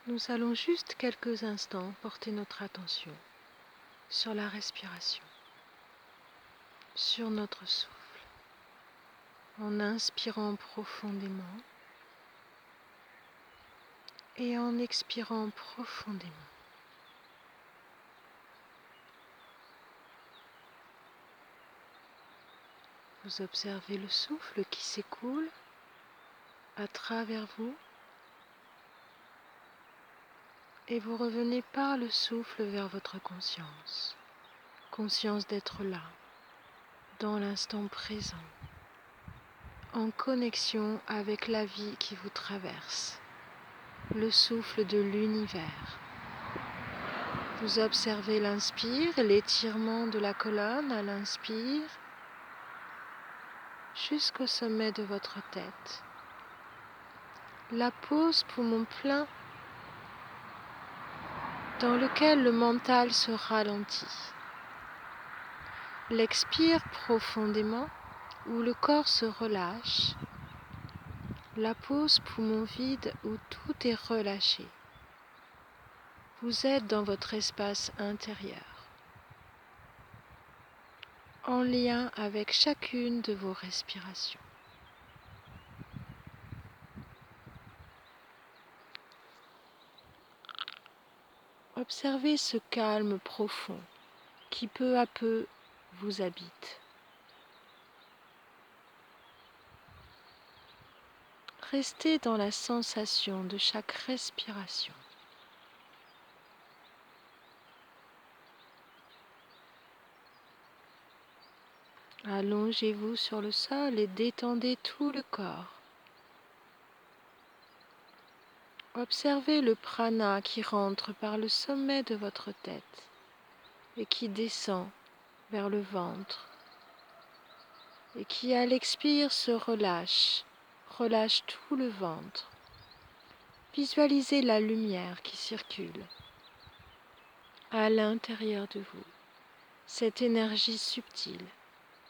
Nous allons juste quelques instants porter notre attention sur la respiration, sur notre souffle, en inspirant profondément et en expirant profondément. Vous observez le souffle qui s'écoule à travers vous et vous revenez par le souffle vers votre conscience, conscience d'être là, dans l'instant présent, en connexion avec la vie qui vous traverse, le souffle de l'univers. Vous observez l'inspire, l'étirement de la colonne à l'inspire jusqu'au sommet de votre tête. La pause poumon plein dans lequel le mental se ralentit. L'expire profondément où le corps se relâche. La pause poumon vide où tout est relâché. Vous êtes dans votre espace intérieur, en lien avec chacune de vos respirations. Observez ce calme profond qui peu à peu vous habite. Restez dans la sensation de chaque respiration. Allongez-vous sur le sol et détendez tout le corps. Observez le prana qui rentre par le sommet de votre tête et qui descend vers le ventre et qui à l'expire se relâche tout le ventre. Visualisez la lumière qui circule à l'intérieur de vous, cette énergie subtile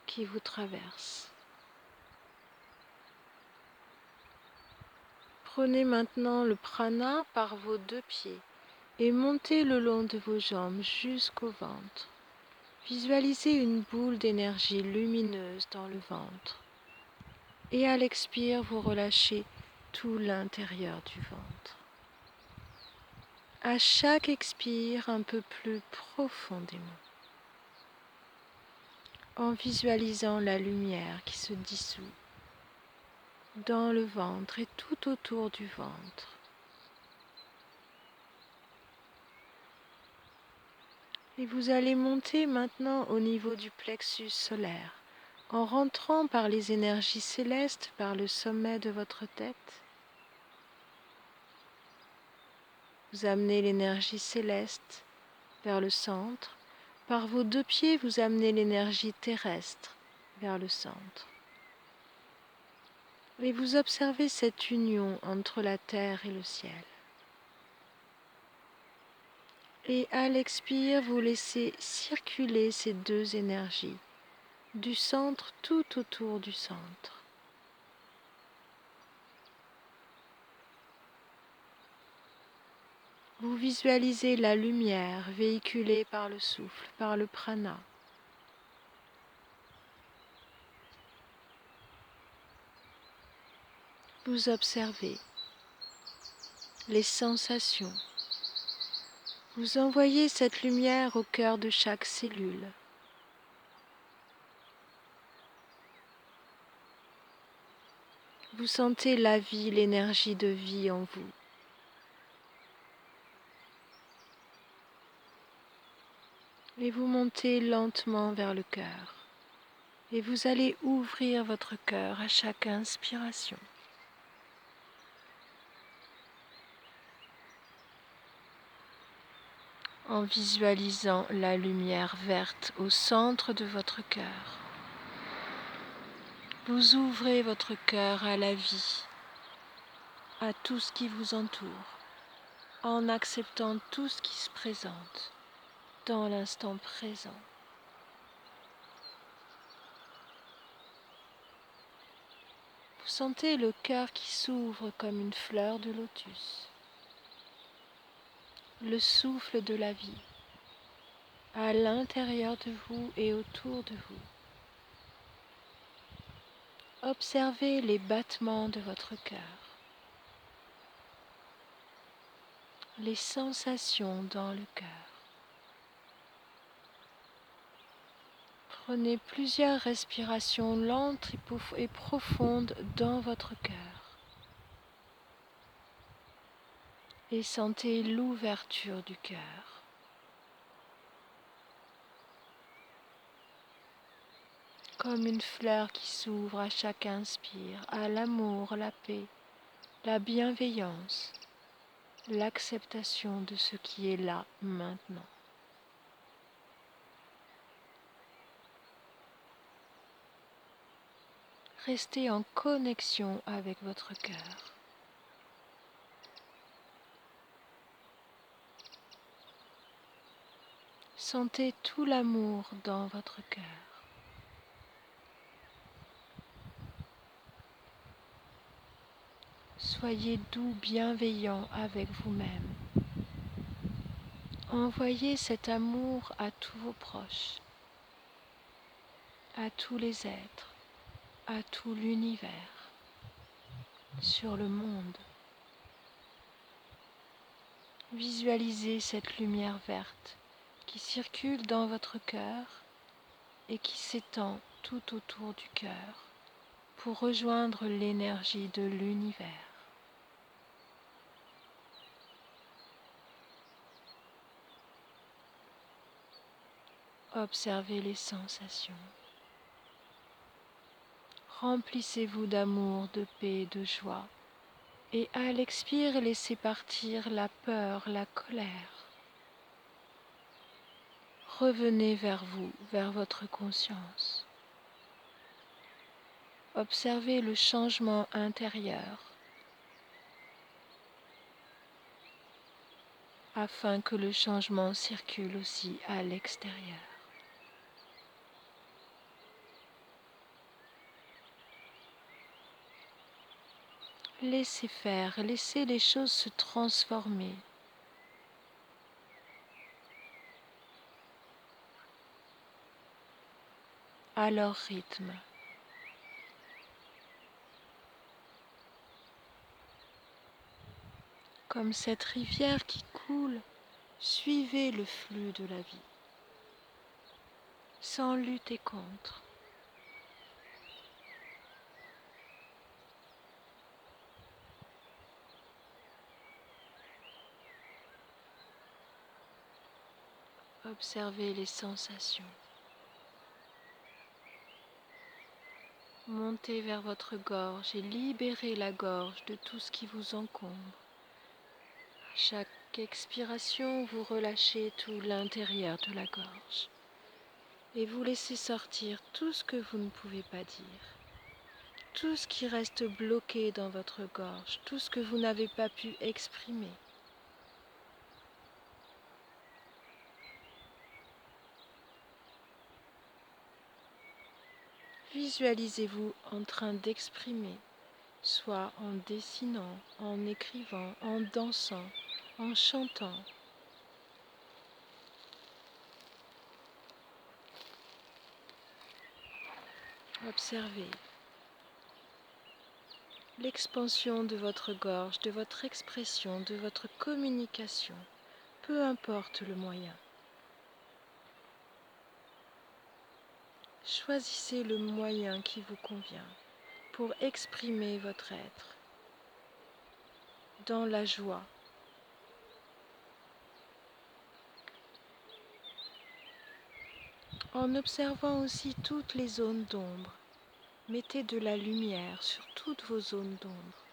qui vous traverse. Prenez maintenant le prana par vos deux pieds et montez le long de vos jambes jusqu'au ventre. Visualisez une boule d'énergie lumineuse dans le ventre. Et à l'expire, vous relâchez tout l'intérieur du ventre. À chaque expire, un peu plus profondément, en visualisant la lumière qui se dissout dans le ventre et tout autour du ventre. Et vous allez monter maintenant au niveau du plexus solaire, en rentrant par les énergies célestes par le sommet de votre tête. Vous amenez l'énergie céleste vers le centre. Par vos deux pieds, vous amenez l'énergie terrestre vers le centre. Et vous observez cette union entre la terre et le ciel. Et à l'expire, vous laissez circuler ces deux énergies, du centre tout autour du centre. Vous visualisez la lumière véhiculée par le souffle, par le prana. Vous observez les sensations. Vous envoyez cette lumière au cœur de chaque cellule. Vous sentez la vie, l'énergie de vie en vous. Et vous montez lentement vers le cœur. Et vous allez ouvrir votre cœur à chaque inspiration. En visualisant la lumière verte au centre de votre cœur. Vous ouvrez votre cœur à la vie, à tout ce qui vous entoure, en acceptant tout ce qui se présente dans l'instant présent. Vous sentez le cœur qui s'ouvre comme une fleur de lotus. le souffle de la vie à l'intérieur de vous et autour de vous. Observez les battements de votre cœur, les sensations dans le cœur. Prenez plusieurs respirations lentes et profondes dans votre cœur et sentez l'ouverture du cœur. Comme une fleur qui s'ouvre à chaque inspire, à l'amour, la paix, la bienveillance, l'acceptation de ce qui est là maintenant. Restez en connexion avec votre cœur. Sentez tout l'amour dans votre cœur. Soyez doux, bienveillant avec vous-même. Envoyez cet amour à tous vos proches, à tous les êtres, à tout l'univers, sur le monde. Visualisez cette lumière verte qui circule dans votre cœur et qui s'étend tout autour du cœur pour rejoindre l'énergie de l'univers. Observez les sensations. Remplissez-vous d'amour, de paix, de joie. Et à l'expire, laissez partir la peur, la colère. Revenez vers vous, vers votre conscience. Observez le changement intérieur afin que le changement circule aussi à l'extérieur. Laissez faire, laissez les choses se transformer. À leur rythme. Comme cette rivière qui coule, suivez le flux de la vie, sans lutter contre. Observez les sensations. Montez vers votre gorge et libérez la gorge de tout ce qui vous encombre. À chaque expiration, vous relâchez tout l'intérieur de la gorge et vous laissez sortir tout ce que vous ne pouvez pas dire, tout ce qui reste bloqué dans votre gorge, tout ce que vous n'avez pas pu exprimer. Visualisez-vous en train d'exprimer, soit en dessinant, en écrivant, en dansant, en chantant. Observez l'expansion de votre gorge, de votre expression, de votre communication, peu importe le moyen. Choisissez le moyen qui vous convient pour exprimer votre être dans la joie. En observant aussi toutes les zones d'ombre, mettez de la lumière sur toutes vos zones d'ombre.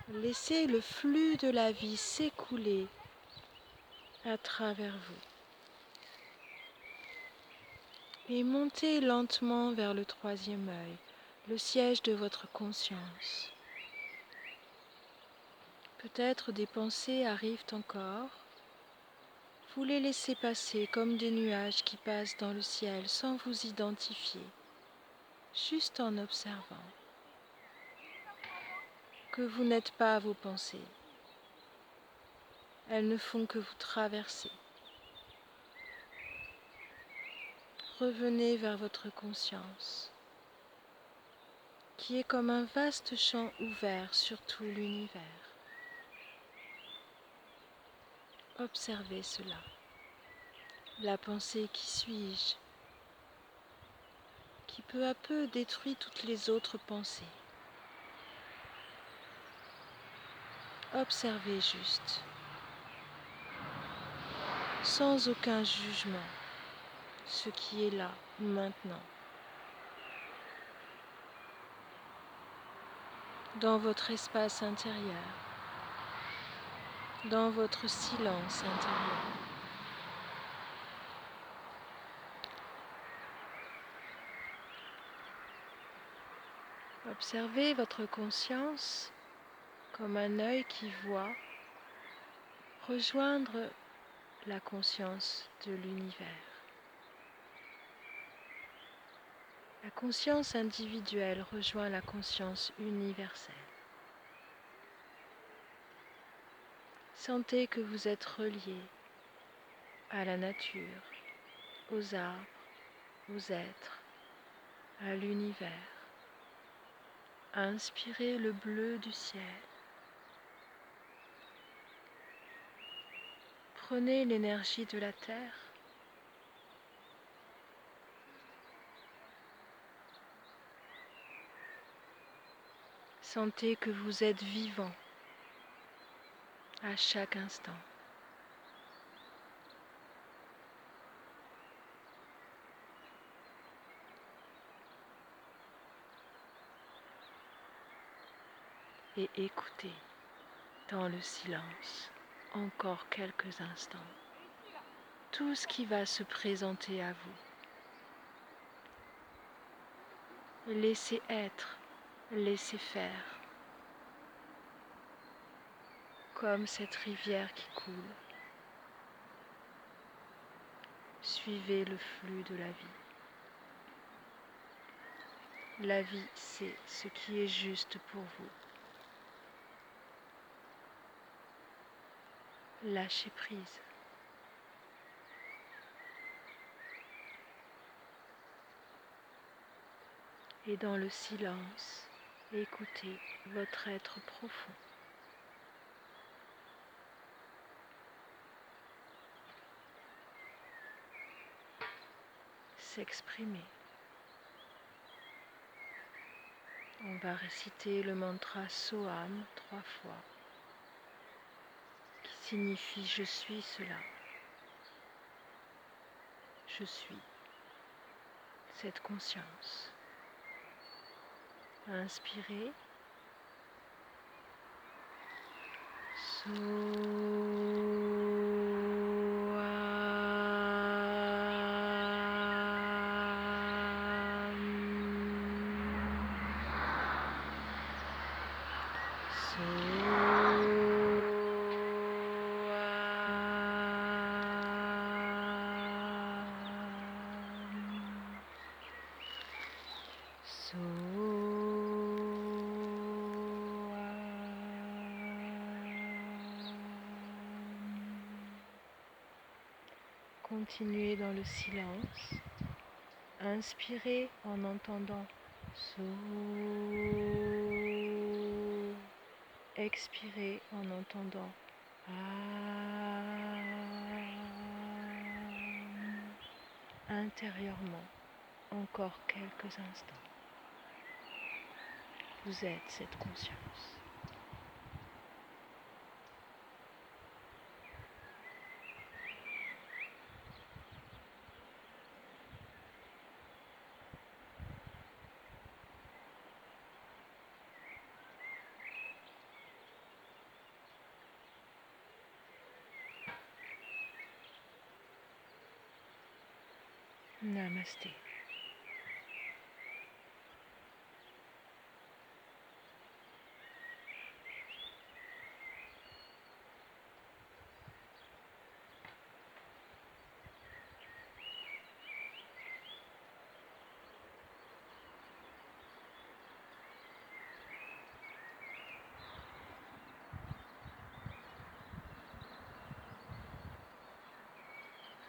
Laissez le flux de la vie s'écouler à travers vous. Et montez lentement vers le troisième œil, le siège de votre conscience. Peut-être des pensées arrivent encore. Vous les laissez passer comme des nuages qui passent dans le ciel sans vous identifier, juste en observant. que vous n'êtes pas vos pensées. Elles ne font que vous traverser. Revenez vers votre conscience, qui est comme un vaste champ ouvert sur tout l'univers. Observez cela. La pensée qui suis-je, qui peu à peu détruit toutes les autres pensées. Observez juste, sans aucun jugement, ce qui est là, maintenant, dans votre espace intérieur, dans votre silence intérieur. Observez votre conscience comme un œil qui voit rejoindre la conscience de l'univers. La conscience individuelle rejoint la conscience universelle. Sentez que vous êtes relié à la nature, aux arbres, aux êtres, à l'univers. Inspirez le bleu du ciel. Prenez l'énergie de la terre. Sentez que vous êtes vivant à chaque instant. Et écoutez dans le silence encore quelques instants tout ce qui va se présenter à vous. Laissez être, laissez faire, comme cette rivière qui coule. Suivez le flux de la vie. La vie, c'est ce qui est juste pour vous. Lâchez prise. Et dans le silence, écoutez votre être profond. S'exprimer. On va réciter le mantra Soham 3 fois, qui signifie je suis cela. Je suis cette conscience. Inspirez. Continuez dans le silence. Inspirez en entendant So. Expirez en entendant intérieurement encore quelques instants. Vous êtes cette conscience. Namasté.